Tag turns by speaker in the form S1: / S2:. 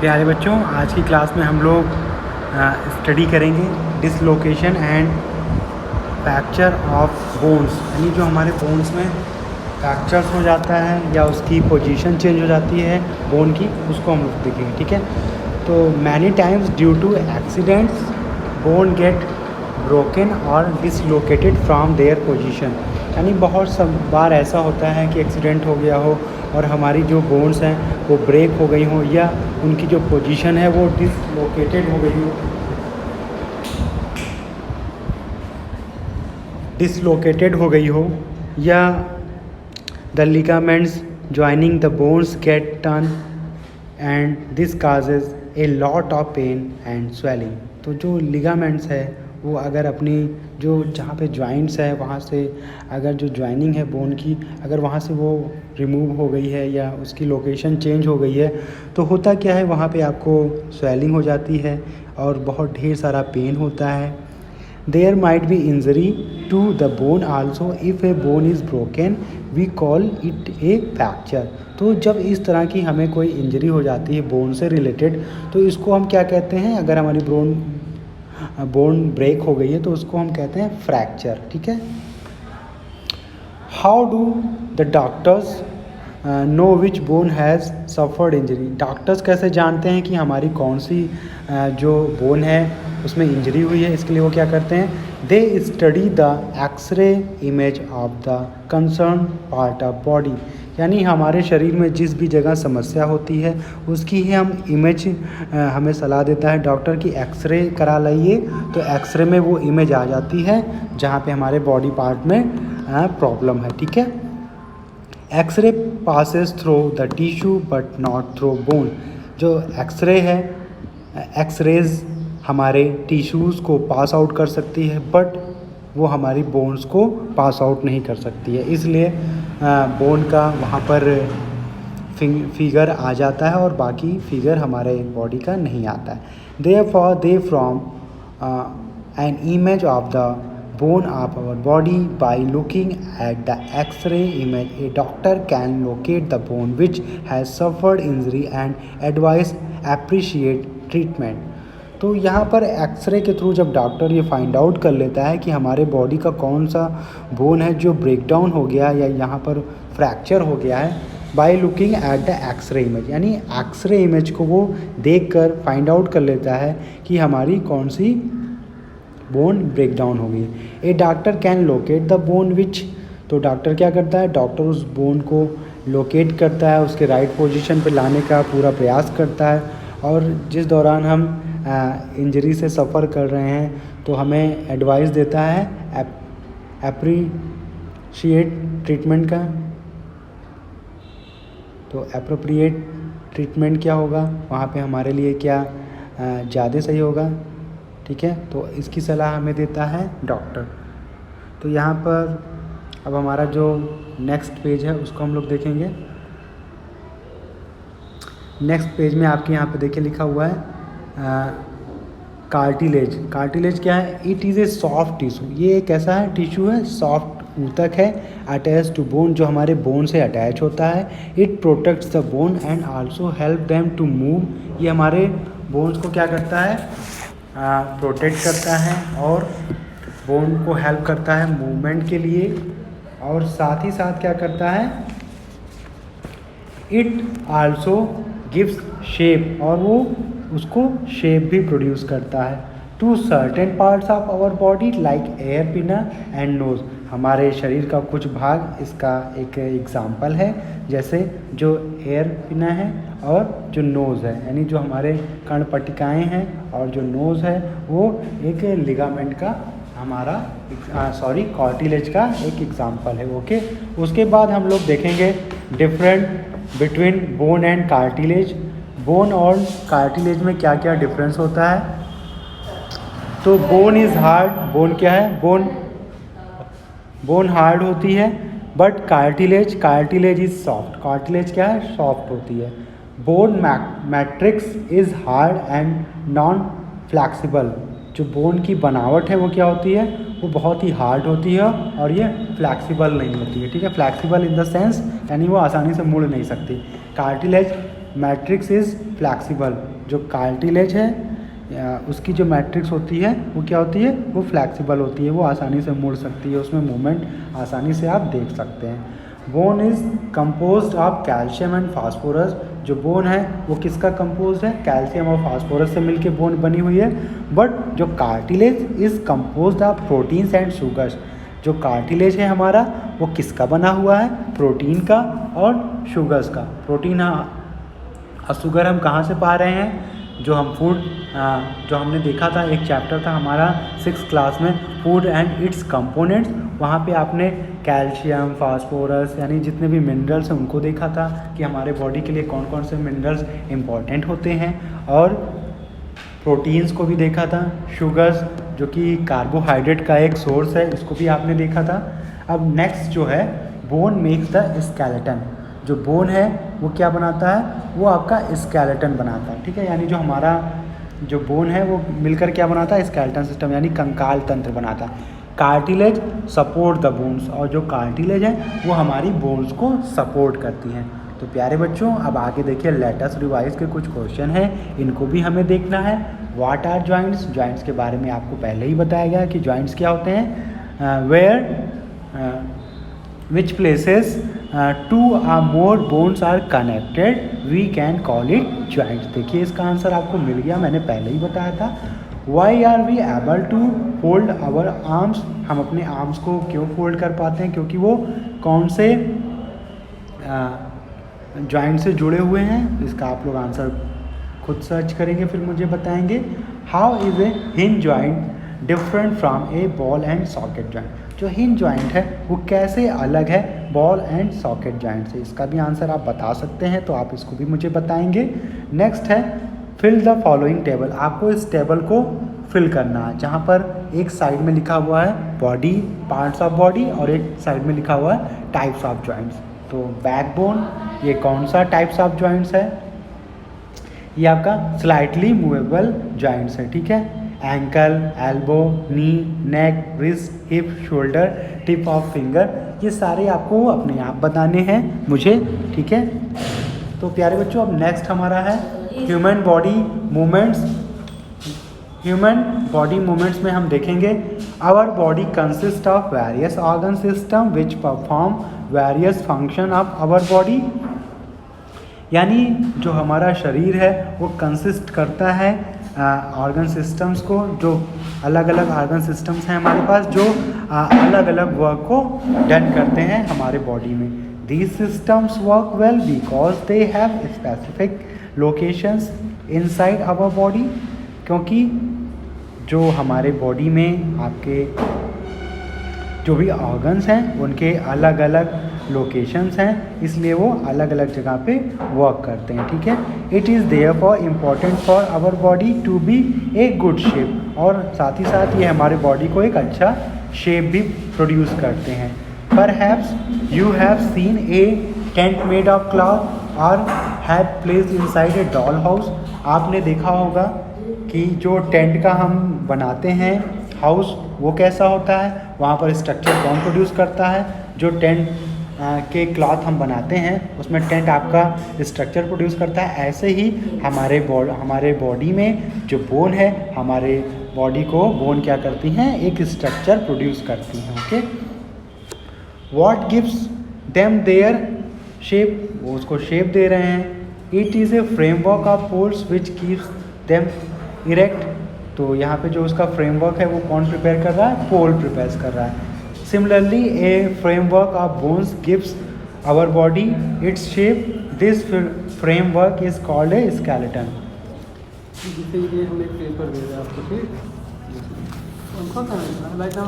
S1: प्यारे बच्चों, आज की क्लास में हम लोग स्टडी करेंगे dislocation and fracture of bones, यानी जो हमारे बोन्स में फ्रैक्चर्स हो जाता है या उसकी पोजीशन चेंज हो जाती है बोन की, उसको हम लोग देखेंगे। ठीक है, तो many times due to accidents bone get broken और डिसलोकेटेड फ्रॉम देयर पोजीशन, यानी बहुत सब बार ऐसा होता है कि एक्सीडेंट हो गया हो और हमारी जो बोन्स हैं वो ब्रेक हो गई हो या उनकी जो पोजीशन है वो डिसलोकेटेड हो गई हो, या the ligaments joining the bones get turn and this causes a lot of pain and swelling. तो जो लिगामेंट्स है वो अगर अपनी जो जहाँ पे जॉइंट्स है वहाँ से अगर जो ज्वाइनिंग है बोन की अगर वहाँ से वो रिमूव हो गई है या उसकी लोकेशन चेंज हो गई है तो होता क्या है, वहाँ पे आपको स्वेलिंग हो जाती है और बहुत ढेर सारा पेन होता है। There might be injury to the bone also if a bone is broken we call it a fracture. तो जब इस तरह की हमें कोई इंजरी हो जाती है बोन से रिलेटेड तो इसको हम क्या कहते हैं, अगर हमारी बोन ब्रेक हो गई है तो उसको हम कहते हैं फ्रैक्चर। ठीक है, how do the doctors know which bone has suffered injury. Doctors कैसे जानते हैं कि हमारी कौन सी जो बोन है उसमें इंजरी हुई है। इसके लिए वो क्या करते हैं, they study the x ray image of the concern part of body, यानी हमारे शरीर में जिस भी जगह समस्या होती है उसकी ही हम इमेज हमें सलाह देता है डॉक्टर की एक्सरे करा लाइए, तो एक्सरे में वो इमेज आ जाती है जहाँ पे हमारे बॉडी पार्ट में प्रॉब्लम है। ठीक है, X-ray passes through the tissue but not through bone. जो एक्सरे है, एक्सरेज हमारे टिश्यूज़ को पास आउट कर सकती है बट वो हमारी बोन्स को पास आउट नहीं कर सकती है, इसलिए बोन का वहाँ पर फिगर आ जाता है और बाकी फिगर हमारे बॉडी का नहीं आता है। Therefore they from an image of the bone of our body by looking at the x-ray image. A doctor can locate the bone which has suffered injury and advise appropriate treatment. तो यहाँ पर x ray के through जब doctor ये find out कर लेता है कि हमारे बॉडी का कौन सा बोन है जो ब्रेक डाउन हो गया या यहाँ पर फ्रैक्चर हो गया है, by looking at the x ray image, यानी एक्सरे इमेज को वो देख कर फाइंड आउट कर लेता है कि हमारी कौन सी बोन ब्रेक डाउन हो गई। A doctor can locate the bone which, तो डॉक्टर क्या करता है, डॉक्टर उस बोन को लोकेट करता है, उसके राइट पोजीशन पे लाने का पूरा प्रयास करता है और जिस दौरान हम इंजरी से सफ़र कर रहे हैं तो हमें एडवाइस देता है एप्रोप्रिएट ट्रीटमेंट का। तो एप्रोप्रिएट ट्रीटमेंट क्या होगा, वहाँ पे हमारे लिए क्या ज़्यादा सही होगा। ठीक है, तो इसकी सलाह हमें देता है डॉक्टर। तो यहाँ पर अब हमारा जो नेक्स्ट पेज है उसको हम लोग देखेंगे। नेक्स्ट पेज में आपके यहाँ पे देखिए लिखा हुआ है कार्टिलेज। कार्टिलेज क्या है, it is A soft tissue. ये एक ऐसा है टिश्यू है, सॉफ्ट ऊतक है, अटैच टू बोन, जो हमारे बोन से अटैच होता है। It protects the bone and also help them to move. ये हमारे बोन्स को क्या करता है, प्रोटेक्ट करता है और बोन को हेल्प करता है मूवमेंट के लिए, और साथ ही साथ क्या करता है, इट आल्सो गिव्स शेप, और वो उसको शेप भी प्रोड्यूस करता है to certain parts of our body like ear pinna and nose. हमारे शरीर का कुछ भाग इसका एक एग्जाम्पल है, जैसे जो एयर पिना है और जो नोज़ है, यानी जो हमारे कर्णपट्टिकाएँ हैं और जो नोज़ है वो एक लिगामेंट का हमारा कार्टिलेज का एक एग्जाम्पल है। ओके, उसके बाद हम लोग देखेंगे different between bone and cartilage. Bone और कार्टिलेज में क्या क्या डिफरेंस होता है। तो बोन इज़ हार्ड, बोन क्या है, बोन हार्ड होती है, but cartilage is soft. Cartilage क्या है, सॉफ्ट होती है। Bone matrix is hard and non flexible. जो बोन की बनावट है वो क्या होती है, वो बहुत ही हार्ड होती है और ये फ्लैक्सिबल नहीं होती है। ठीक है, फ्लैक्सिबल इन द सेंस यानी वो आसानी से मुड़ नहीं सकती। Cartilage matrix is flexible. जो कार्टिलेज है उसकी जो मैट्रिक्स होती है वो क्या होती है, वो फ्लैक्सिबल होती है, वो आसानी से मुड़ सकती है, उसमें मूवमेंट आसानी से आप देख सकते हैं। Bone is composed of calcium and phosphorus. जो बोन है वो किसका कंपोज्ड है, कैल्शियम और फास्फोरस से मिलके बोन बनी हुई है। बट जो cartilage is composed of proteins and sugars. जो कार्टिलेज है हमारा वो किसका बना हुआ है, प्रोटीन का और शुगर्स का। प्रोटीन और शुगर हम कहाँ से पा रहे हैं, जो हम फूड जो हमने देखा था, एक चैप्टर था हमारा 6th क्लास में, फूड एंड इट्स कंपोनेंट्स। वहाँ पे आपने कैल्शियम, फास्फोरस यानी जितने भी मिनरल्स हैं उनको देखा था कि हमारे बॉडी के लिए कौन कौन से मिनरल्स इम्पॉर्टेंट होते हैं, और प्रोटीन्स को भी देखा था, शुगर्स जो कि कार्बोहाइड्रेट का एक सोर्स है, इसको भी आपने देखा था। अब नेक्स्ट जो है, बोन मेक्स द स्केलेटन। जो बोन है वो क्या बनाता है, वो आपका स्केलेटन बनाता है, ठीक है। यानी जो हमारा जो बोन है वो मिलकर क्या बनाता है, स्केलेटन सिस्टम यानी कंकाल तंत्र बनाता है। कार्टिलेज सपोर्ट द बोन्स, और जो कार्टिलेज है वो हमारी बोन्स को सपोर्ट करती हैं। तो प्यारे बच्चों, अब आगे देखिए लेटेस्ट रिवाइज के कुछ क्वेश्चन हैं, इनको भी हमें देखना है। व्हाट आर जॉइंट्स, जॉइंट्स के बारे में आपको पहले ही बताया गया कि जॉइंट्स क्या होते हैं। Where which places 2 or more bones are connected we can call it joints। देखिए इसका आंसर आपको मिल गया, मैंने पहले ही बताया था। Why are we able to fold our arms, हम अपने आर्म्स को क्यों फोल्ड कर पाते हैं, क्योंकि वो कौन से जॉइंट से जुड़े हुए हैं। इसका आप लोग आंसर खुद सर्च करेंगे फिर मुझे बताएंगे। How is a hinge joint different from A ball and socket joint. जो हिंज जॉइंट है वो कैसे अलग है बॉल एंड सॉकेट जॉइंट से, इसका भी आंसर आप बता सकते हैं, तो आप इसको भी मुझे बताएंगे। नेक्स्ट है फिल द फॉलोइंग टेबल। आपको इस टेबल को फिल करना है, जहाँ पर एक साइड में लिखा हुआ है बॉडी, पार्ट्स ऑफ बॉडी, और एक साइड में लिखा हुआ है टाइप्स ऑफ जॉइंट्स। तो बैकबोन ये कौन सा टाइप्स ऑफ जॉइंट्स है, ये आपका स्लाइटली मूवेबल जॉइंट्स है, ठीक है। Ankle, elbow, knee, neck, wrist, hip, shoulder, tip of finger, ये सारे आपको अपने आप बताने हैं मुझे, ठीक है। तो प्यारे बच्चों, अब नेक्स्ट हमारा है human body movements. Human body movements में हम देखेंगे our body consist of various organ system which perform various function of our body. यानी जो हमारा शरीर है वो कंसिस्ट करता है ऑर्गन सिस्टम्स को, जो अलग अलग ऑर्गन सिस्टम्स हैं हमारे पास, जो अलग अलग वर्क को डन करते हैं हमारे बॉडी में। These systems work well because they have specific locations inside our body. क्योंकि जो हमारे बॉडी में आपके जो भी ऑर्गन्स हैं उनके अलग अलग लोकेशंस हैं, इसलिए वो अलग अलग जगह पे वर्क करते हैं, ठीक है। It is therefore important for our body to be a good shape, और साथ ही साथ ये हमारे बॉडी को एक अच्छा शेप भी प्रोड्यूस करते हैं। Perhaps you have seen a tent made of cloth और have placed inside a doll house. आपने देखा होगा कि जो टेंट का हम बनाते हैं हाउस वो कैसा होता है, वहाँ पर स्ट्रक्चर कौन प्रोड्यूस करता है, जो टेंट के क्लॉथ हम बनाते हैं उसमें टेंट आपका स्ट्रक्चर प्रोड्यूस करता है। ऐसे ही हमारे बॉडी में जो बोन है, हमारे बॉडी को बोन क्या करती हैं, एक स्ट्रक्चर प्रोड्यूस करती हैं, okay. What gives them their shape, वो उसको शेप दे रहे हैं। It is a framework of poles which keeps them erect. तो यहाँ पे जो उसका फ्रेमवर्क है वो कौन प्रिपेयर कर रहा है, पोल प्रिपेयर कर रहा है। Similarly, a framework of bones gives our body its shape. This framework is called a skeleton.
S2: जैसे ये हम एक पेपर दे रहे हैं आपको, फिर उनका क्या लाइट ना